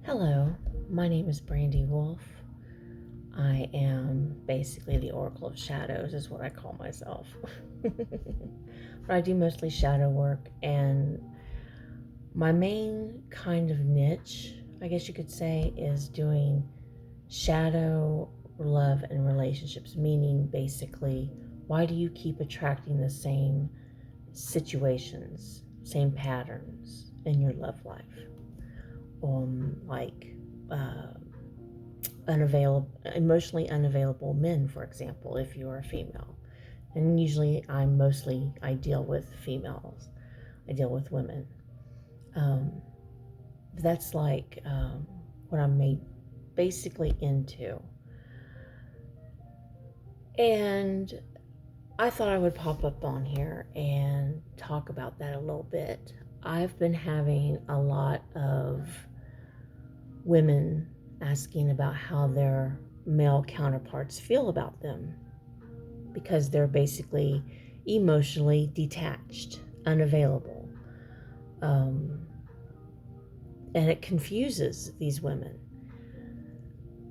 Hello, my name is Brandy Wolf. I am basically the Oracle of Shadows, is what I call myself. But I do mostly shadow work, and my main kind of niche, I guess you could say, is doing shadow love and relationships, meaning basically, why do you keep attracting the same situations, same patterns in your love life? Like, uh, emotionally unavailable men, for example, if you're a female. And usually I deal with females. I deal with women. Um, that's like what I'm made basically into. And I thought I would pop up on here and talk about that a little bit. I've been having a lot of women asking about how their male counterparts feel about them because they're basically emotionally detached, unavailable. Um, and it confuses these women.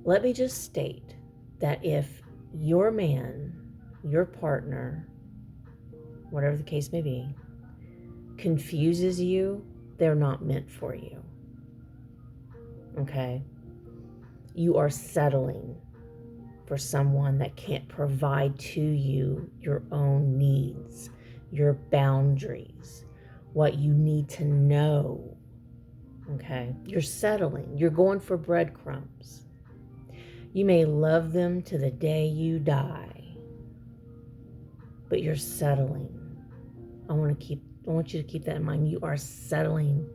Let me just state that if your man, your partner, whatever the case may be, confuses you, they're not meant for you. Okay? You are settling for someone that can't provide to you your own needs, your boundaries, what you need to know. Okay? You're settling. You're going for breadcrumbs. You may love them to the day you die, but you're settling. I want you to keep that in mind. You are settling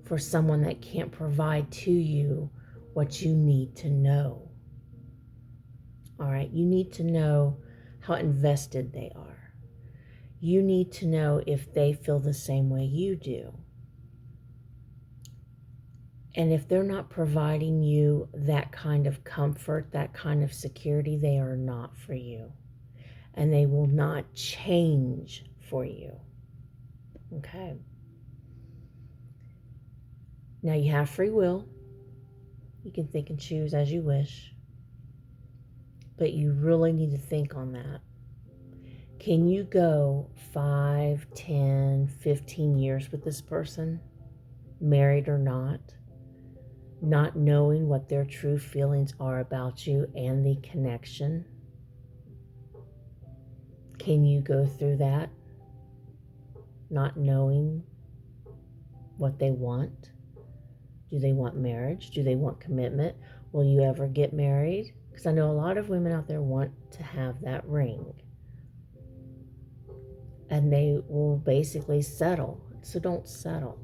for someone that can't provide to you what you need to know. All right? You need to know how invested they are. You need to know if they feel the same way you do. And if they're not providing you that kind of comfort, that kind of security, they are not for you. And they will not change for you. Okay? Now you have free will. You can think and choose as you wish. But you really need to think on that. Can you go 5, 10, 15 years with this person, married or not knowing what their true feelings are about you and the connection? Can you go through that, not knowing what they want? Do they want marriage? Do they want commitment? Will you ever get married? Because I know a lot of women out there want to have that ring. And they will basically settle. So don't settle.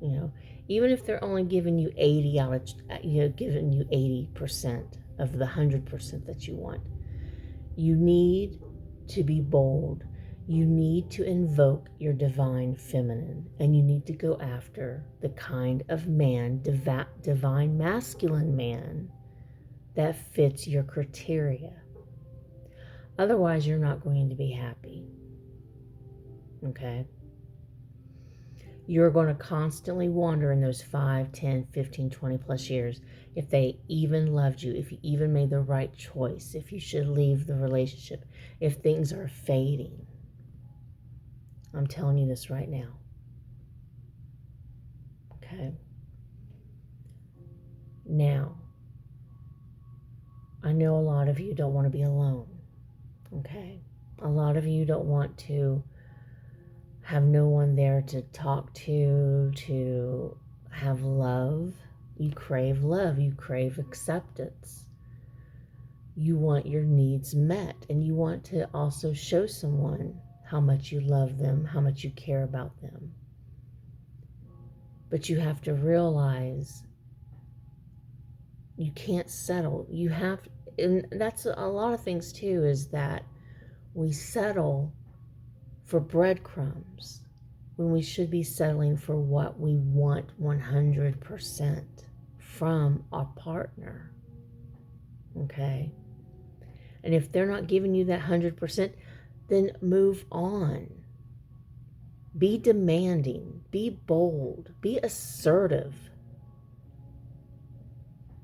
You know, even if they're only giving you 80 out of, giving you 80% of the 100% that you want. You need to be bold. You need to invoke your divine feminine, and you need to go after the kind of man, divine masculine man, that fits your criteria. Otherwise, you're not going to be happy. Okay? You're going to constantly wonder in those 5, 10, 15, 20 plus years if they even loved you, if you even made the right choice, if you should leave the relationship, if things are fading. I'm telling you this right now. Okay? Now, I know a lot of you don't want to be alone. Okay? A lot of you don't want to have no one there to talk to have love. You crave love. You crave acceptance. You want your needs met, and you want to also show someone how much you love them, how much you care about them. But you have to realize you can't settle. You have, and that's a lot of things too, is that we settle for breadcrumbs when we should be settling for what we want 100% from our partner. Okay? And if they're not giving you that 100%, then move on. Be demanding, be bold, be assertive.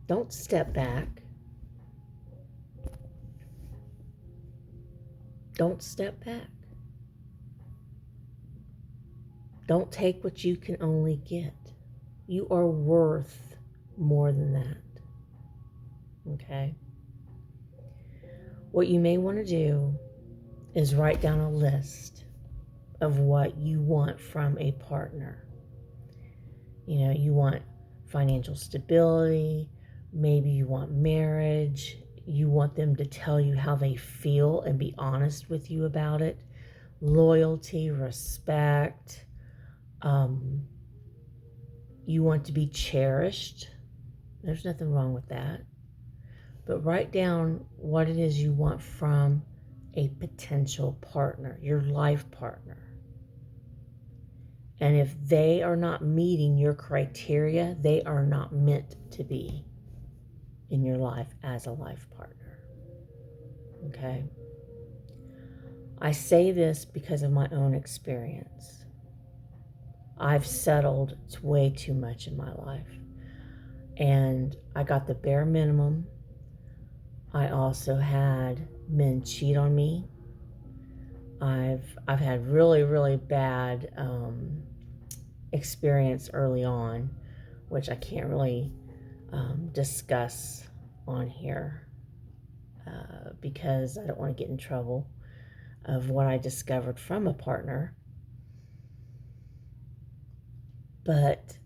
Don't step back. Don't step back. Don't take what you can only get. You are worth more than that. Okay? What you may want to do is write down a list of what you want from a partner. You know, you want financial stability, maybe you want marriage, you want them to tell you how they feel and be honest with you about it, loyalty, respect, you want to be cherished. There's nothing wrong with that. But write down what it is you want from a potential partner, your life partner. And if they are not meeting your criteria, they are not meant to be in your life as a life partner. Okay? I say this because of my own experience. I've settled way too much in my life. And I got the bare minimum. I also had men cheat on me. I've had really, really bad experience early on, which I can't really discuss on here because I don't want to get in trouble of what I discovered from a partner. But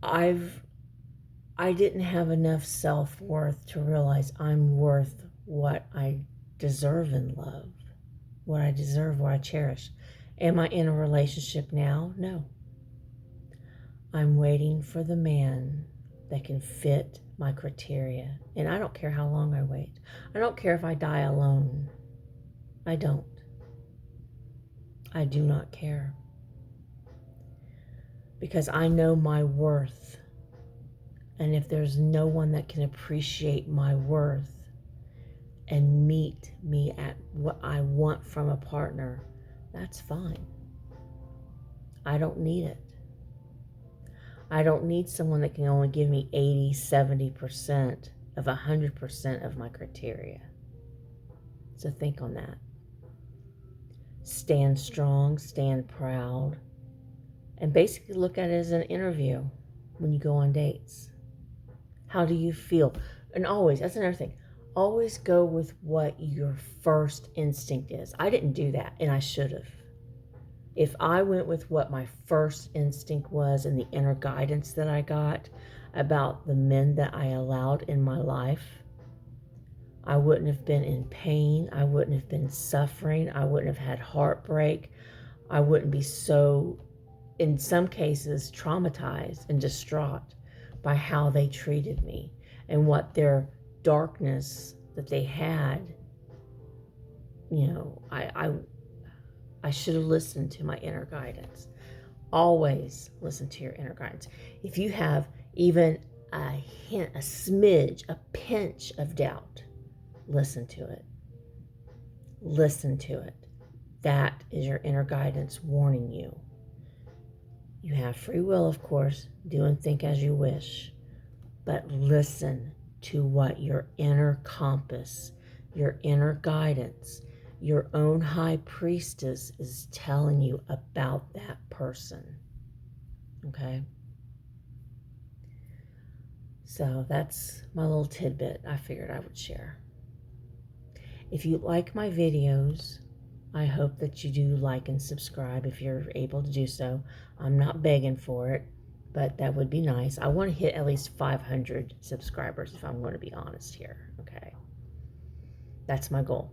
I didn't have enough self-worth to realize I'm worth what I deserve in love, what I deserve, what I cherish. Am I in a relationship now? No. I'm waiting for the man that can fit my criteria. And I don't care how long I wait. I don't care if I die alone. I don't. I do not care. Because I know my worth. And if there's no one that can appreciate my worth and meet me at what I want from a partner, that's fine. I don't need it. I don't need someone that can only give me 80, 70% of 100% of my criteria. So think on that. Stand strong, stand proud, and basically look at it as an interview when you go on dates. How do you feel? And always, that's another thing, always go with what your first instinct is. I didn't do that, and I should have. If I went with what my first instinct was and the inner guidance that I got about the men that I allowed in my life, I wouldn't have been in pain. I wouldn't have been suffering. I wouldn't have had heartbreak. I wouldn't be so, in some cases, traumatized and distraught by how they treated me and what their darkness that they had. You know, I should have listened to my inner guidance. Always listen to your inner guidance. If you have even a hint, a smidge, a pinch of doubt, listen to it. Listen to it. That is your inner guidance warning you. You have free will, of course. Do and think as you wish. But listen to what your inner compass, your inner guidance, your own high priestess is telling you about that person. Okay? So that's my little tidbit I figured I would share. If you like my videos, I hope that you do like and subscribe if you're able to do so. I'm not begging for it, but that would be nice. I want to hit at least 500 subscribers if I'm going to be honest here. Okay? That's my goal.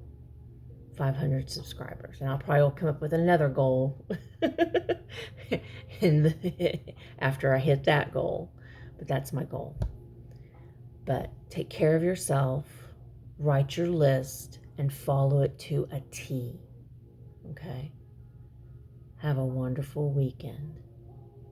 500 subscribers, and I'll probably come up with another goal after I hit that goal, but that's my goal. But take care of yourself, write your list, and follow it to a T. Okay? Have a wonderful weekend.